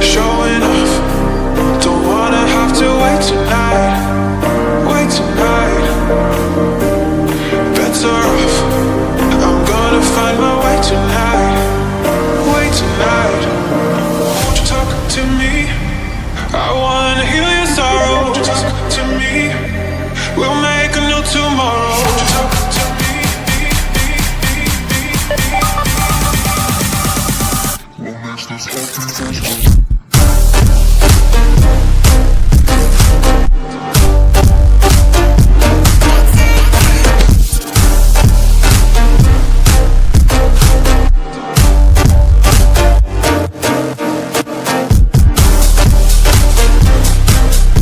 Showing off, don't wanna have to wait tonight. Wait tonight. Better off, I'm gonna find my way tonight. Wait tonight. Won't you talk to me? I wanna heal your sorrow. Won't you talk to me? We'll make a new tomorrow. Won't you talk to me? What makes this happen?